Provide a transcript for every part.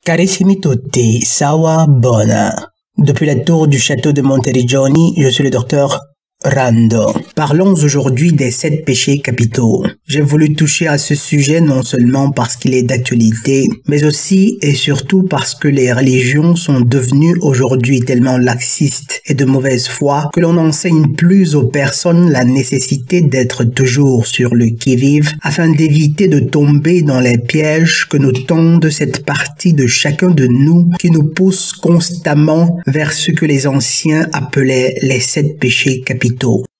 Carissimi tutti, sawa bona. Depuis la tour du château de Monteriggioni, je suis le docteur Rando. Parlons aujourd'hui des 7 péchés capitaux. J'ai voulu toucher à ce sujet non seulement parce qu'il est d'actualité, mais aussi et surtout parce que les religions sont devenues aujourd'hui tellement laxistes et de mauvaise foi que l'on n'enseigne plus aux personnes la nécessité d'être toujours sur le qui-vive afin d'éviter de tomber dans les pièges que nous tendent cette partie de chacun de nous qui nous pousse constamment vers ce que les anciens appelaient les 7 péchés capitaux.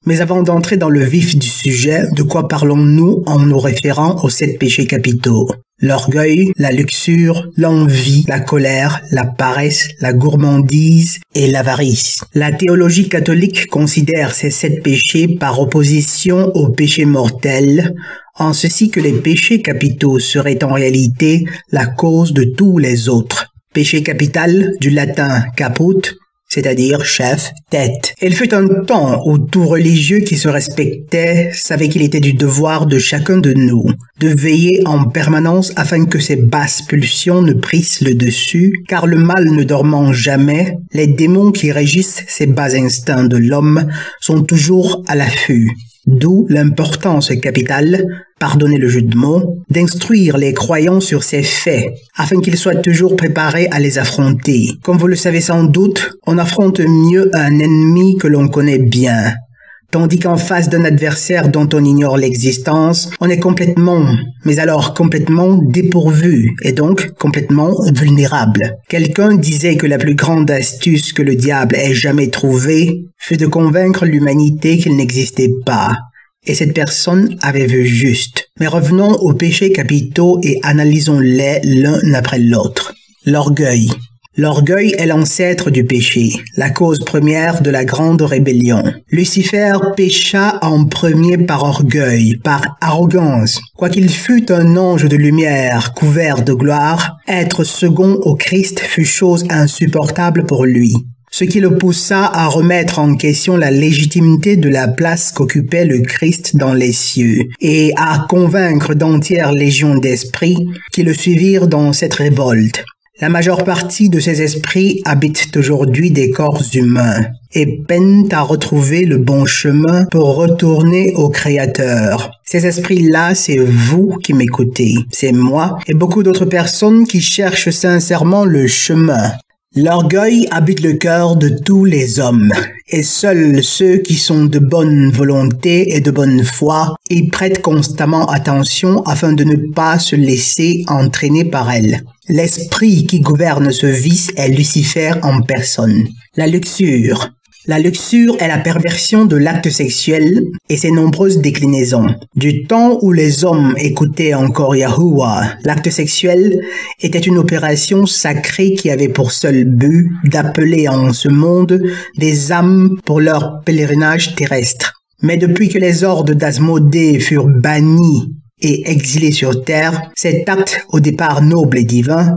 Mais avant d'entrer dans le vif du sujet, de quoi parlons-nous en nous référant aux 7 péchés capitaux? L'orgueil, la luxure, l'envie, la colère, la paresse, la gourmandise et l'avarice. La théologie catholique considère ces 7 péchés par opposition aux péchés mortels, en ceci que les péchés capitaux seraient en réalité la cause de tous les autres. Péché capital, du latin caput, c'est-à-dire chef, tête. Il fut un temps où tout religieux qui se respectait savait qu'il était du devoir de chacun de nous de veiller en permanence afin que ces basses pulsions ne prissent le dessus, car le mal ne dormant jamais, les démons qui régissent ces bas instincts de l'homme sont toujours à l'affût. D'où l'importance capitale, pardonnez le jeu de mots, d'instruire les croyants sur ces faits, afin qu'ils soient toujours préparés à les affronter. Comme vous le savez sans doute, on affronte mieux un ennemi que l'on connaît bien, tandis qu'en face d'un adversaire dont on ignore l'existence, on est complètement, mais alors complètement dépourvu, et donc complètement vulnérable. Quelqu'un disait que la plus grande astuce que le diable ait jamais trouvée fut de convaincre l'humanité qu'il n'existait pas. Et cette personne avait vu juste. Mais revenons aux péchés capitaux et analysons-les l'un après l'autre. L'orgueil. L'orgueil est l'ancêtre du péché, la cause première de la grande rébellion. Lucifer pécha en premier par orgueil, par arrogance. Quoiqu'il fût un ange de lumière couvert de gloire, être second au Christ fut chose insupportable pour lui, ce qui le poussa à remettre en question la légitimité de la place qu'occupait le Christ dans les cieux, et à convaincre d'entières légions d'esprits qui le suivirent dans cette révolte. La majeure partie de ces esprits habitent aujourd'hui des corps humains et peinent à retrouver le bon chemin pour retourner au Créateur. Ces esprits-là, c'est vous qui m'écoutez, c'est moi et beaucoup d'autres personnes qui cherchent sincèrement le chemin. L'orgueil habite le cœur de tous les hommes, et seuls ceux qui sont de bonne volonté et de bonne foi y prêtent constamment attention afin de ne pas se laisser entraîner par elle. L'esprit qui gouverne ce vice est Lucifer en personne. La luxure. La luxure est la perversion de l'acte sexuel et ses nombreuses déclinaisons. Du temps où les hommes écoutaient encore Yahuwah, l'acte sexuel était une opération sacrée qui avait pour seul but d'appeler en ce monde des âmes pour leur pèlerinage terrestre. Mais depuis que les hordes d'Asmodée furent bannis et exilés sur terre, cet acte au départ noble et divin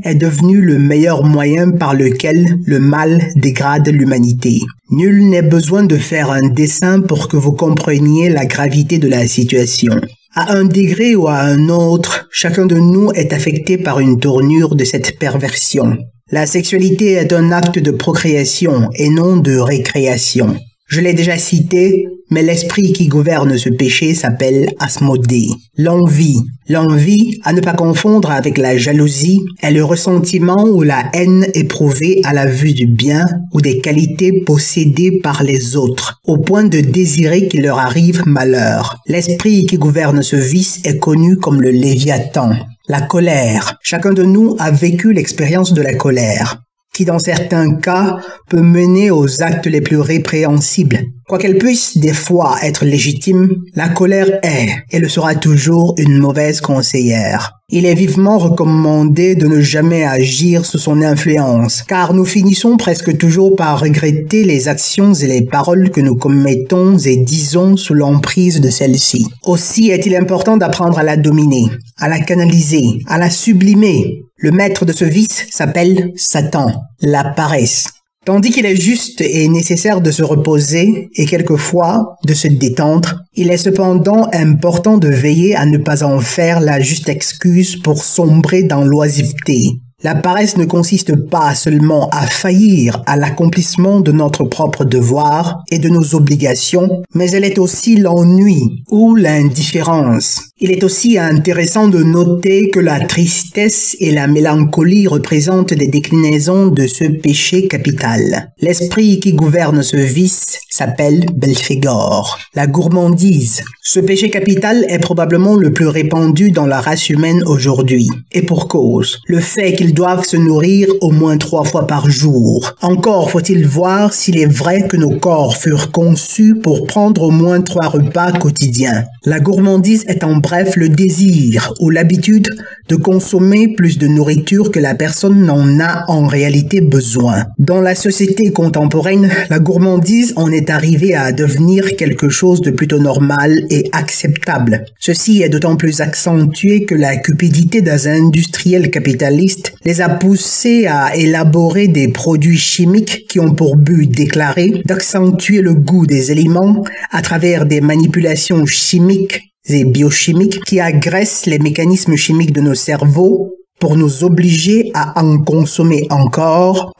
est devenu le meilleur moyen par lequel le mal dégrade l'humanité. Nul n'est besoin de faire un dessin pour que vous compreniez la gravité de la situation. À un degré ou à un autre, chacun de nous est affecté par une tournure de cette perversion. La sexualité est un acte de procréation et non de récréation. Je l'ai déjà cité, mais l'esprit qui gouverne ce péché s'appelle Asmodée. L'envie. L'envie, à ne pas confondre avec la jalousie, est le ressentiment ou la haine éprouvée à la vue du bien ou des qualités possédées par les autres, au point de désirer qu'il leur arrive malheur. L'esprit qui gouverne ce vice est connu comme le Léviathan. La colère. Chacun de nous a vécu l'expérience de la colère, qui dans certains cas peut mener aux actes les plus répréhensibles. Quoiqu'elle puisse des fois être légitime, la colère est et le sera toujours une mauvaise conseillère. Il est vivement recommandé de ne jamais agir sous son influence, car nous finissons presque toujours par regretter les actions et les paroles que nous commettons et disons sous l'emprise de celle-ci. Aussi est-il important d'apprendre à la dominer, à la canaliser, à la sublimer. Le maître de ce vice s'appelle Satan, la paresse. Tandis qu'il est juste et nécessaire de se reposer et quelquefois de se détendre, il est cependant important de veiller à ne pas en faire la juste excuse pour sombrer dans l'oisiveté. La paresse ne consiste pas seulement à faillir à l'accomplissement de notre propre devoir et de nos obligations, mais elle est aussi l'ennui ou l'indifférence. Il est aussi intéressant de noter que la tristesse et la mélancolie représentent des déclinaisons de ce péché capital. L'esprit qui gouverne ce vice s'appelle Belphégor, la gourmandise. Ce péché capital est probablement le plus répandu dans la race humaine aujourd'hui. Et pour cause, le fait qu'ils doivent se nourrir au moins 3 fois par jour. Encore faut-il voir s'il est vrai que nos corps furent conçus pour prendre au moins 3 repas quotidiens. La gourmandise est en bref le désir ou l'habitude de consommer plus de nourriture que la personne n'en a en réalité besoin. Dans la société contemporaine, la gourmandise en est arrivée à devenir quelque chose de plutôt normal et acceptable. Ceci est d'autant plus accentué que la cupidité des industriels capitalistes les a poussés à élaborer des produits chimiques qui ont pour but déclaré d'accentuer le goût des aliments à travers des manipulations chimiques et biochimiques qui agressent les mécanismes chimiques de nos cerveaux pour nous obliger à en consommer encore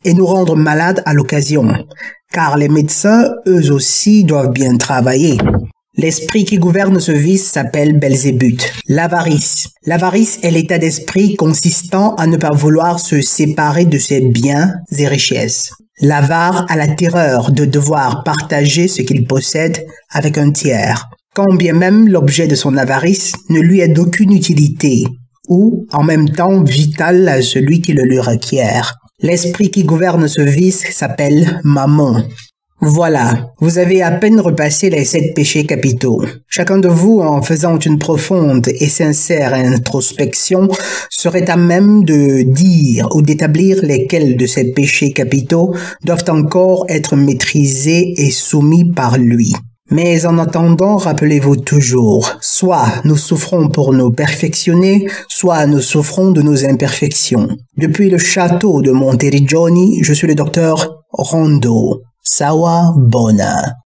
et nous rendre malades à l'occasion. Car les médecins, eux aussi, doivent bien travailler. L'esprit qui gouverne ce vice s'appelle Belzébuth. L'avarice. L'avarice est l'état d'esprit consistant à ne pas vouloir se séparer de ses biens et richesses. L'avare a la terreur de devoir partager ce qu'il possède avec un tiers, quand bien même l'objet de son avarice ne lui est d'aucune utilité, ou en même temps vital à celui qui le lui requiert. L'esprit qui gouverne ce vice s'appelle Mammon. Voilà, vous avez à peine repassé les 7 péchés capitaux. Chacun de vous, en faisant une profonde et sincère introspection, serait à même de dire ou d'établir lesquels de ces péchés capitaux doivent encore être maîtrisés et soumis par lui. Mais en attendant, rappelez-vous toujours, soit nous souffrons pour nous perfectionner, soit nous souffrons de nos imperfections. Depuis le château de Monteriggioni, je suis le docteur Rando. Sawa Bona.